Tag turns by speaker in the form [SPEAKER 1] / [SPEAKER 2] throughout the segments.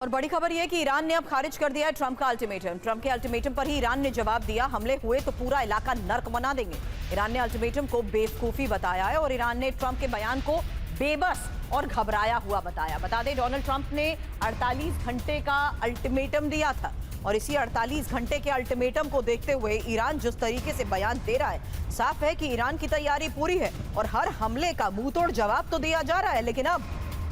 [SPEAKER 1] और बड़ी खबर यह कि ईरान ने अब खारिज कर दिया है ट्रंप का अल्टीमेटम। ट्रंप के अल्टीमेटम पर ही ईरान ने जवाब दिया, हमले हुए तो पूरा इलाका नर्क बना देंगे। ईरान ने अल्टीमेटम को बेवकूफी बताया है और ईरान ने ट्रंप के बयान को बेबस और घबराया हुआ बताया। बता दें, डोनाल्ड ट्रंप ने 48 घंटे का अल्टीमेटम दिया था और इसी 48 घंटे के अल्टीमेटम को देखते हुए ईरान जिस तरीके से बयान दे रहा है, साफ है कि ईरान की तैयारी पूरी है और हर हमले का मुंहतोड़ जवाब तो दिया जा रहा है, लेकिन अब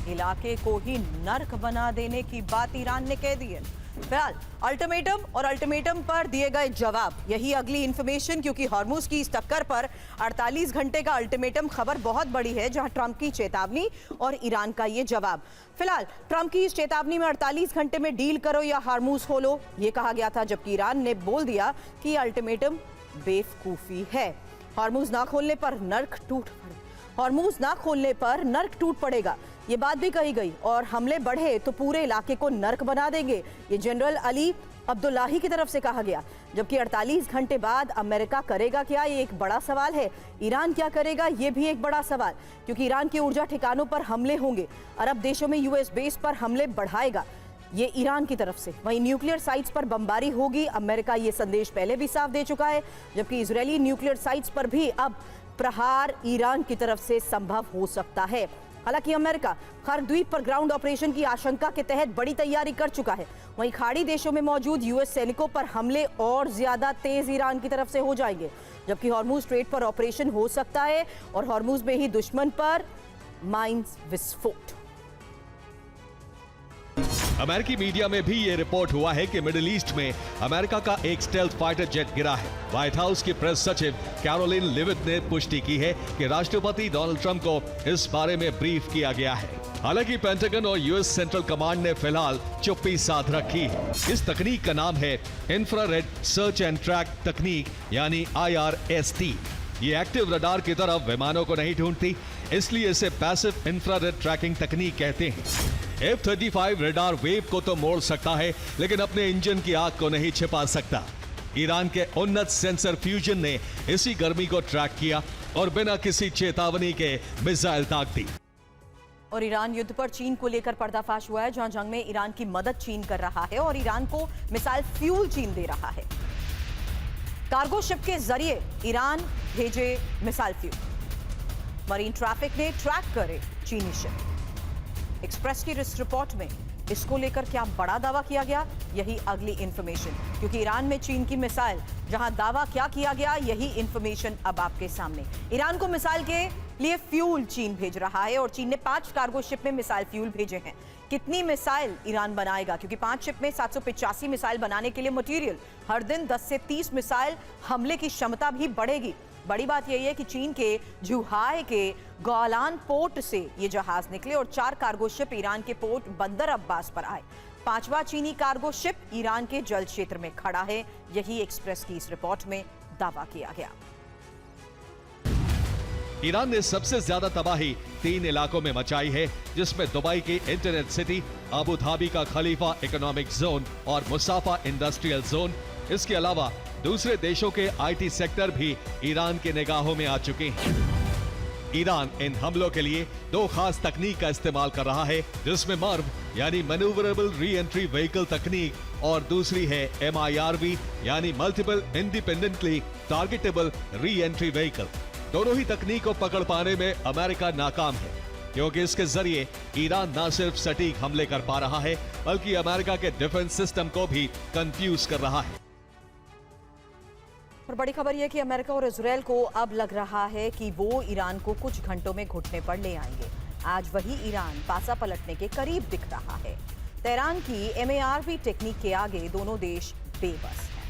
[SPEAKER 1] इलाके को ही नर्क बना देने की बात ईरान ने कह दी है। फिलहाल अल्टीमेटम और अल्टीमेटम पर दिए गए जवाब, यही अगली इंफॉर्मेशन, क्योंकि हॉर्मुज की इस टक्कर पर 48 घंटे का अल्टीमेटम खबर बहुत बड़ी है, जहां ट्रंप की चेतावनी और ईरान का ये जवाब। फिलहाल ट्रंप की इस चेतावनी में 48 घंटे में डील करो या हॉर्मुज खोलो, ये कहा गया था, जबकि ईरान ने बोल दिया कि अल्टीमेटम बेवकूफी है। हॉर्मुज ना खोलने पर नर्क टूट पड़ेगा, ये बात भी कही गई, और हमले बढ़े तो पूरे इलाके को नर्क बना देंगे, ये जनरल अली अब्दुल्लाही की तरफ से कहा गया। जबकि 48 घंटे बाद अमेरिका करेगा क्या, ये एक बड़ा सवाल है। ईरान क्या करेगा, ये भी एक बड़ा सवाल, क्योंकि ईरान के ऊर्जा ठिकानों पर हमले होंगे, अरब देशों में यूएस बेस पर हमले बढ़ाएगा, ये ईरान की तरफ से। वहीं न्यूक्लियर साइट्स पर बमबारी होगी, अमेरिका ये संदेश पहले भी साफ दे चुका है। जबकि इजरायली न्यूक्लियर साइट्स पर भी अब प्रहार ईरान की तरफ से संभव हो सकता है। हालांकि अमेरिका खर द्वीप पर ग्राउंड ऑपरेशन की आशंका के तहत बड़ी तैयारी कर चुका है। वहीं खाड़ी देशों में मौजूद यूएस सैनिकों पर हमले और ज्यादा तेज ईरान की तरफ से हो जाएंगे। जबकि हॉर्मुज स्ट्रेट पर ऑपरेशन हो सकता है और हॉर्मुज में ही दुश्मन पर माइंस विस्फोट।
[SPEAKER 2] अमेरिकी मीडिया में भी ये रिपोर्ट हुआ है कि मिडिल ईस्ट में अमेरिका का एक स्टेल्थ फाइटर जेट गिरा है। व्हाइट हाउस की प्रेस सचिव कैरोलिन लिविट ने पुष्टि की है कि राष्ट्रपति डोनाल्ड ट्रंप को इस बारे में ब्रीफ किया गया है। हालांकि पेंटागन और यूएस सेंट्रल कमांड ने फिलहाल चुप्पी साध रखी है। इस तकनीक का नाम है इंफ्रारेड सर्च एंड ट्रैक तकनीक, यानी IRST। ये एक्टिव रडार की तरफ विमानों को नहीं ढूंढती, इसलिए इसे पैसिव इंफ्रारेड ट्रैकिंग तकनीक कहते हैं। F-35 रडार वेव को तो मोड़ सकता है, लेकिन अपने इंजन की आग को नहीं छिपा सकता। ईरान के उन्नत सेंसर फ्यूजन ने इसी गर्मी को ट्रैक किया और बिना किसी चेतावनी के मिसाइल दाग दी।
[SPEAKER 1] और ईरान युद्ध पर चीन को लेकर पर्दाफाश हुआ है, जहां जंग में ईरान की मदद चीन कर रहा है और ईरान को मिसाइल फ्यूल चीन दे रहा है। कार्गो शिप के जरिए ईरान भेजे मिसाइल फ्यूल, मरीन ट्रैफिक ने ट्रैक करे चीनी शिप। एक्सप्रेस की इस रिपोर्ट में इसको लेकर क्या बड़ा दावा किया गया, यही अगली इंफॉर्मेशन, क्योंकि ईरान में चीन की मिसाइल, जहां दावा क्या किया गया, यही इंफॉर्मेशन अब आपके सामने। ईरान को मिसाइल के लिए फ्यूल चीन भेज रहा है और चीन ने 5 कार्गो शिप में मिसाइल फ्यूल भेजे हैं। कितनी मिसाइल ईरान बनाएगा, क्योंकि 5 शिप में 785 मिसाइल बनाने के लिए मटेरियल, हर दिन 10 से 30 मिसाइल हमले की क्षमता भी बढ़ेगी। बड़ी बात यही है कि चीन के जुहाय के गोलान पोर्ट से ये जहाज निकले और 4 कार्गो शिप ईरान के पोर्ट बंदर अब्बास पर आए। 5वां चीनी कार्गो शिप ईरान के जल क्षेत्र में खड़ा है, यही एक्सप्रेस की इस रिपोर्ट में दावा किया गया।
[SPEAKER 2] ईरान ने सबसे ज्यादा तबाही 3 इलाकों में मचाई है, जिसमें दुबई की इंटरनेट सिटी, अबू धाबी का खलीफा इकोनॉमिक जोन और मुसाफा इंडस्ट्रियल जोन। इसके अलावा दूसरे देशों के IT सेक्टर भी ईरान के निगाहों में आ चुके हैं। ईरान इन हमलों के लिए 2 खास तकनीक का इस्तेमाल कर रहा है, जिसमें MIRV यानी मैन्यूवरेबल री एंट्री व्हीकल तकनीक और दूसरी है MIRV यानी multiple independently targetable re entry vehicle. दोनों ही तकनीक को पकड़ पाने में अमेरिका नाकाम है, क्योंकि इसके जरिए ईरान न सिर्फ सटीक हमले कर पा रहा है, बल्कि अमेरिका के डिफेंस सिस्टम को भी कंफ्यूज कर रहा है।
[SPEAKER 1] और बड़ी खबर यह कि अमेरिका और इजरायल को अब लग रहा है कि वो ईरान को कुछ घंटों में घुटने पर ले आएंगे। आज वही ईरान पासा पलटने के करीब दिख रहा है। तेहरान की MIRV टेक्निक के आगे दोनों देश बेबस हैं।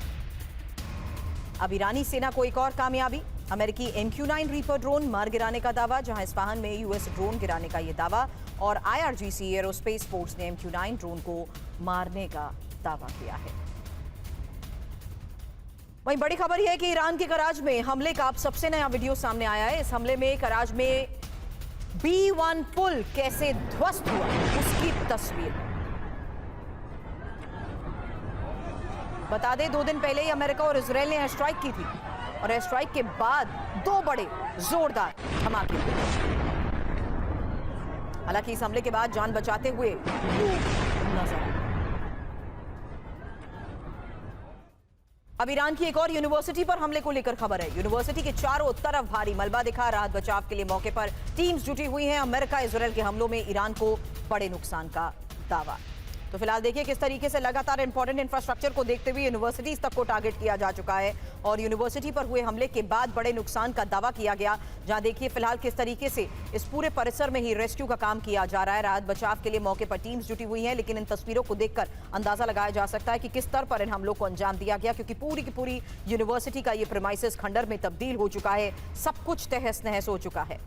[SPEAKER 1] अब ईरानी सेना को एक और कामयाबी, अमेरिकी MQ-9 रीपर ड्रोन मार गिराने का दावा, जहां इस्फहान में यूएस ड्रोन गिराने का यह दावा, और IRGC एरोस्पेस फोर्स ने MQ-9 ड्रोन को मारने का दावा किया है। वहीं बड़ी खबर यह है कि ईरान के कराज में हमले का अब सबसे नया वीडियो सामने आया है। इस हमले में कराज में B-1 पुल कैसे ध्वस्त हुआ, उसकी तस्वीर। बता दें, 2 दिन पहले ही अमेरिका और इजरायल ने एयर स्ट्राइक की थी और एयर स्ट्राइक के बाद 2 बड़े जोरदार धमाके हुए। हालांकि इस हमले के बाद जान बचाते हुए लोग नजर आए। अब ईरान की एक और यूनिवर्सिटी पर हमले को लेकर खबर है। यूनिवर्सिटी के चारों तरफ भारी मलबा दिखा। राहत बचाव के लिए मौके पर टीम्स जुटी हुई हैं। अमेरिका इजरायल के हमलों में ईरान को बड़े नुकसान का दावा। तो फिलहाल देखिए किस तरीके से लगातार इंपॉर्टेंट इंफ्रास्ट्रक्चर को देखते हुए यूनिवर्सिटीज तक को टारगेट किया जा चुका है और यूनिवर्सिटी पर हुए हमले के बाद बड़े नुकसान का दावा किया गया। जहां देखिए फिलहाल किस तरीके से इस पूरे परिसर में ही रेस्क्यू का काम किया जा रहा है। राहत बचाव के लिए मौके पर टीम्स जुटी हुई हैं, लेकिन इन तस्वीरों को देखकर अंदाजा लगाया जा सकता है कि किस स्तर पर इन हमलों को अंजाम दिया गया, क्योंकि पूरी की पूरी यूनिवर्सिटी का ये प्रीमाइसेस खंडर में तब्दील हो चुका है। सब कुछ तहस नहस हो चुका है।